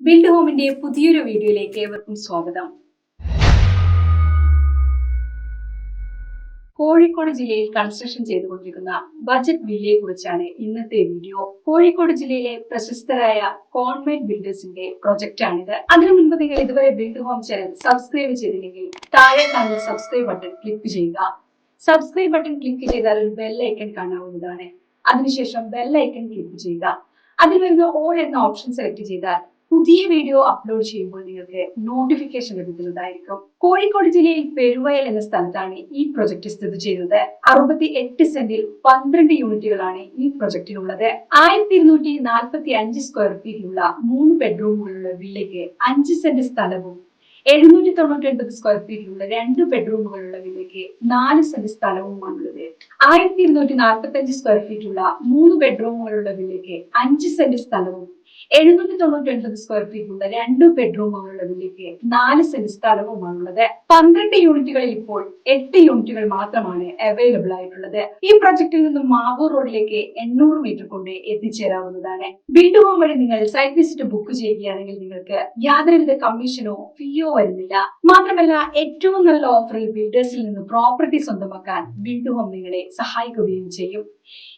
Build ഹോമിന്റെ പുതിയൊരു വീഡിയോയിലേക്ക് ഏവർക്കും സ്വാഗതം. കോഴിക്കോട് ജില്ലയിൽ കൺസ്ട്രക്ഷൻ ചെയ്തുകൊണ്ടിരിക്കുന്ന ബജറ്റ് വില്ലയെ കുറിച്ചാണ് ഇന്നത്തെ വീഡിയോ. കോഴിക്കോട് ജില്ലയിലെ പ്രശസ്തരായ കോൺമേറ്റ് ബിൽഡേഴ്സിന്റെ പ്രൊജക്റ്റ് ആണിത്. അതിനു മുൻപ് നിങ്ങൾ ഇതുവരെ ബിൽഡ് ഹോം ചാനൽ സബ്സ്ക്രൈബ് ചെയ്തില്ലെങ്കിൽ താഴെ കാണുന്ന സബ്സ്ക്രൈബ് ബട്ടൺ ക്ലിക്ക് ചെയ്യുക. സബ്സ്ക്രൈബ് ബട്ടൺ ക്ലിക്ക് ചെയ്താൽ ഒരു ബെൽ ഐക്കൺ കാണാവുന്നതാണ്. അതിനുശേഷം ബെൽ ഐക്കൺ ക്ലിക്ക് ചെയ്യുക. അതിൽ വരുന്ന ഓൾ എന്ന ഓപ്ഷൻ സെലക്ട് ചെയ്താൽ പുതിയ വീഡിയോ അപ്ലോഡ് ചെയ്യുമ്പോൾ നിങ്ങൾക്ക് നോട്ടിഫിക്കേഷൻ ലഭിക്കുന്നതായിരിക്കും. കോഴിക്കോട് ജില്ലയിൽ പെരുവയൽ എന്ന സ്ഥലത്താണ് ഈ പ്രൊജക്ട് സ്ഥിതി ചെയ്യുന്നത്. 68 സെന്റിൽ 12 യൂണിറ്റുകളാണ് ഈ പ്രൊജക്റ്റിലുള്ളത്. 1245 സ്ക്വയർ ഫീറ്റിലുള്ള 3 ബെഡ്റൂമുകളുള്ള വില്ലയ്ക്ക് 5 സെന്റ് സ്ഥലവും 799 സ്ക്വയർ ഫീറ്റിലുള്ള 2 ബെഡ്റൂമുകളുള്ള വില്ലയ്ക്ക് 4 സെന്റ് സ്ഥലവുമാണുള്ളത്. 1245 സ്ക്വയർ ഫീറ്റുള്ള 3 ബെഡ്റൂമുകളുള്ള വില്ലയ്ക്ക് 5 സെന്റ് സ്ഥലവും 799 സ്ക്വയർ ഫീറ്റുള്ള 2 ബെഡ്റൂമുകളുള്ള വില്ലയ്ക്ക് 4 സെന്റ് സ്ഥലവുമാണുള്ളത്. 12 യൂണിറ്റുകളിൽ ഇപ്പോൾ 8 യൂണിറ്റുകൾ മാത്രമാണ് അവൈലബിൾ ആയിട്ടുള്ളത്. ഈ പ്രൊജക്റ്റിൽ നിന്നും മാവൂർ റോഡിലേക്ക് 800 മീറ്റർ കൊണ്ട് എത്തിച്ചേരാവുന്നതാണ്. ബിൽഡ് ഹോം വഴി നിങ്ങൾ സൈറ്റ് വിസിറ്റ് ബുക്ക് ചെയ്യുകയാണെങ്കിൽ നിങ്ങൾക്ക് യാതൊരുവിധ കമ്മീഷനോ ഫീയോ വരുന്നില്ല. മാത്രമല്ല ഏറ്റവും നല്ല ഓഫറിൽ ബിൽഡേഴ്സിൽ നിന്ന് പ്രോപ്പർട്ടി സ്വന്തമാക്കാൻ ബിൽഡ് ഹോം നിങ്ങളെ സഹായിക്കുകയും ചെയ്യും.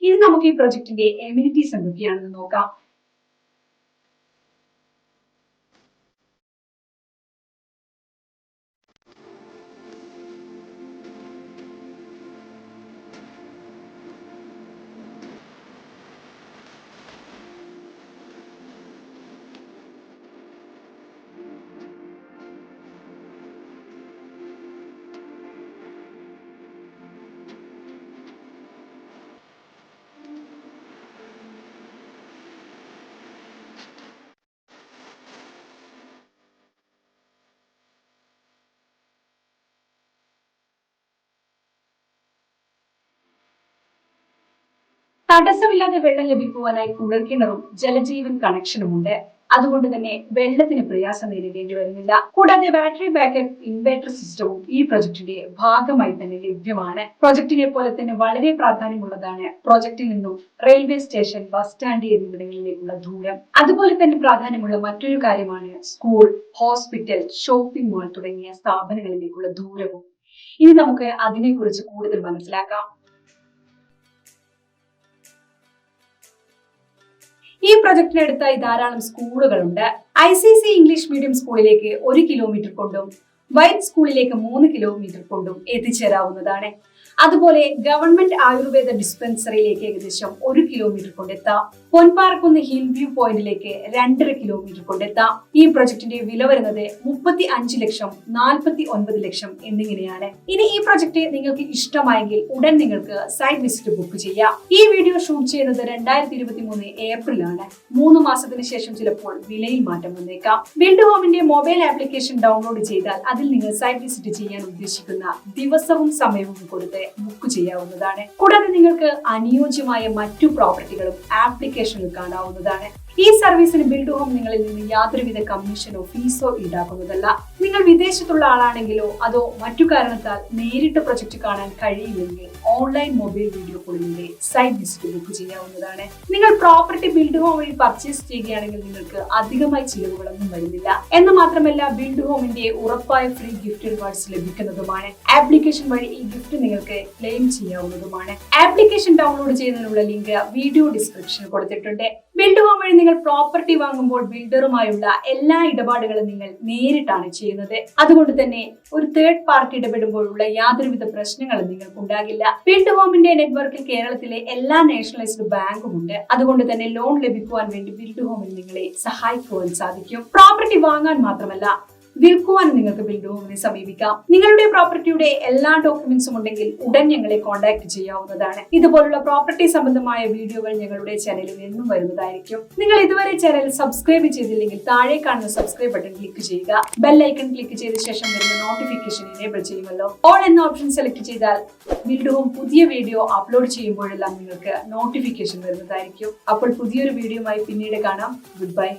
ഇനി നമുക്ക് ഈ പ്രൊജക്ടിന്റെ എമിനിറ്റീസ് എന്തൊക്കെയാണെന്ന് നോക്കാം. തടസ്സമില്ലാതെ വെള്ളം ലഭിക്കുവാനായി കുഴൽക്കിണറും ജലജീവൻ കണക്ഷനും ഉണ്ട്. അതുകൊണ്ട് തന്നെ വെള്ളത്തിന് പ്രയാസം നേരിടേണ്ടി വരുന്നില്ല. കൂടാതെ ബാറ്ററി ബാക്കപ്പ് ഇൻവെർട്ടർ സിസ്റ്റവും ഈ പ്രൊജക്ടിന്റെ ഭാഗമായി തന്നെ ലഭ്യമാണ്. പ്രൊജക്ടിനെ പോലെ തന്നെ വളരെ പ്രാധാന്യമുള്ളതാണ് പ്രൊജക്ടിൽ നിന്നും റെയിൽവേ സ്റ്റേഷൻ, ബസ് സ്റ്റാൻഡ് എന്നിവിടങ്ങളിലേക്കുള്ള ദൂരം. അതുപോലെ തന്നെ പ്രാധാന്യമുള്ള മറ്റൊരു കാര്യമാണ് സ്കൂൾ, ഹോസ്പിറ്റൽ, ഷോപ്പിംഗ് മാൾ തുടങ്ങിയ സ്ഥാപനങ്ങളിലേക്കുള്ള ദൂരവും. ഇനി നമുക്ക് അതിനെക്കുറിച്ച് കൂടുതൽ മനസ്സിലാക്കാം. ഈ പ്രൊജക്ടിനടുത്തായി ധാരാളം സ്കൂളുകളുണ്ട്. ICC ഇംഗ്ലീഷ് മീഡിയം സ്കൂളിലേക്ക് 1 കിലോമീറ്റർ കൊണ്ടും വൈറ്റ് സ്കൂളിലേക്ക് 3 കിലോമീറ്റർ കൊണ്ടും എത്തിച്ചേരാവുന്നതാണ്. അതുപോലെ ഗവൺമെന്റ് ആയുർവേദ ഡിസ്പെൻസറിയിലേക്ക് ഏകദേശം 1 കിലോമീറ്റർ കൊണ്ടെത്താം. പൊൻപാറക്കുന്ന് ഹിൽ വ്യൂ പോയിന്റിലേക്ക് 2.5 കിലോമീറ്റർ കൊണ്ടെത്താം. ഈ പ്രൊജക്ടിന്റെ വില വരുന്നത് 35 ലക്ഷം, 49 ലക്ഷം എന്നിങ്ങനെയാണ്. ഇനി ഈ പ്രൊജക്ട് നിങ്ങൾക്ക് ഇഷ്ടമായെങ്കിൽ ഉടൻ നിങ്ങൾക്ക് സൈറ്റ് വിസിറ്റ് ബുക്ക് ചെയ്യാം. ഈ വീഡിയോ ഷൂട്ട് ചെയ്യുന്നത് 2023 ഏപ്രിലാണ്. 3 മാസത്തിന് ശേഷം ചിലപ്പോൾ വിലയിൽ മാറ്റം വന്നേക്കാം. ബിൽഡ് ഹോമിന്റെ മൊബൈൽ ആപ്ലിക്കേഷൻ ഡൗൺലോഡ് ചെയ്താൽ അതിൽ നിങ്ങൾ സൈറ്റ് വിസിറ്റ് ചെയ്യാൻ ഉദ്ദേശിക്കുന്ന ദിവസവും സമയവും കൊടുത്ത് ബുക്ക് ചെയ്യാവുന്നതാണ്. കൂടാതെ നിങ്ങൾക്ക് അനുയോജ്യമായ മറ്റു പ്രോപ്പർട്ടികളും ആപ്ലിക്കേഷനിൽ കാണാവുന്നതാണ്. ഈ സർവീസിന് ബിൽഡ് ഹോം നിങ്ങളിൽ നിന്ന് യാതൊരുവിധ കമ്മീഷനോ ഫീസോ ഈടാക്കുന്നതല്ല. നിങ്ങൾ വിദേശത്തുള്ള ആളാണെങ്കിലോ അതോ മറ്റു കാരണത്താൽ നേരിട്ട് പ്രൊജക്ട് കാണാൻ കഴിയില്ലെങ്കിൽ ഓൺലൈൻ മൊബൈൽ വീഡിയോ കോളിലൂടെ സൈറ്റ് വിസിറ്റ് ബുക്ക് ചെയ്യാവുന്നതാണ്. നിങ്ങൾ പ്രോപ്പർട്ടി ബിൽഡ് ഹോം വഴി പർച്ചേസ് ചെയ്യുകയാണെങ്കിൽ നിങ്ങൾക്ക് അധികമായി ചിലവുകളൊന്നും വരുന്നില്ല. എന്ന് മാത്രമല്ല ബിൽഡ് ഹോമിന്റെ ഉറപ്പായ ഫ്രീ ഗിഫ്റ്റ് റിവാർഡ്സ് ലഭിക്കുന്നതുമാണ്. ആപ്ലിക്കേഷൻ വഴി ഈ ഗിഫ്റ്റ് നിങ്ങൾക്ക് ക്ലെയിം ചെയ്യാവുന്നതുമാണ്. ആപ്ലിക്കേഷൻ ഡൗൺലോഡ് ചെയ്യുന്നതിനുള്ള ലിങ്ക് വീഡിയോ ഡിസ്ക്രിപ്ഷനിൽ കൊടുത്തിട്ടുണ്ട്. ബിൽഡ് ഹോം വഴി നിങ്ങൾ പ്രോപ്പർട്ടി വാങ്ങുമ്പോൾ ബിൽഡറുമായുള്ള എല്ലാ ഇടപാടുകളും നിങ്ങൾ നേരിട്ടാണ് ചെയ്യുന്നത്. അതുകൊണ്ട് തന്നെ ഒരു തേർഡ് പാർട്ടി ഇടപെടുമ്പോഴുള്ള യാതൊരുവിധ പ്രശ്നങ്ങളും നിങ്ങൾക്ക് ഉണ്ടാകില്ല. ബിൽഡ് ഹോമിന്റെ നെറ്റ്വർക്കിൽ കേരളത്തിലെ എല്ലാ നാഷണലൈസ്ഡ് ബാങ്കും ഉണ്ട്. അതുകൊണ്ട് തന്നെ ലോൺ ലഭിക്കുവാൻ വേണ്ടി ബിൽഡ് ഹോമിൽ നിങ്ങളെ സഹായിക്കുവാൻ സാധിക്കും. പ്രോപ്പർട്ടി വാങ്ങാൻ മാത്രമല്ല വിൽക്കുവാൻ നിങ്ങൾക്ക് ബിൽഡ് ഹോമിനെ സമീപിക്കാം. നിങ്ങളുടെ പ്രോപ്പർട്ടിയുടെ എല്ലാ ഡോക്യുമെന്റ്സും ഉണ്ടെങ്കിൽ ഉടൻ ഞങ്ങളെ കോൺടാക്ട് ചെയ്യാവുന്നതാണ്. ഇതുപോലുള്ള പ്രോപ്പർട്ടി സംബന്ധമായ വീഡിയോകൾ ഞങ്ങളുടെ ചാനലിൽ എന്നും വരുന്നതായിരിക്കും. നിങ്ങൾ ഇതുവരെ ചാനൽ സബ്സ്ക്രൈബ് ചെയ്തില്ലെങ്കിൽ താഴെ കാണുന്ന സബ്സ്ക്രൈബ് ബട്ടൺ ക്ലിക്ക് ചെയ്യുക. ബെൽ ഐക്കൺ ക്ലിക്ക് ചെയ്ത ശേഷം വരുന്ന നോട്ടിഫിക്കേഷൻ എനേബിൾ ചെയ്യുമല്ലോ. ഓൾ എന്ന ഓപ്ഷൻ സെലക്ട് ചെയ്താൽ ബിൽഡ് ഹോം പുതിയ വീഡിയോ അപ്ലോഡ് ചെയ്യുമ്പോഴെല്ലാം നിങ്ങൾക്ക് നോട്ടിഫിക്കേഷൻ വരുന്നതായിരിക്കും. അപ്പോൾ പുതിയൊരു വീഡിയോയുമായി പിന്നീട് കാണാം. Good bye.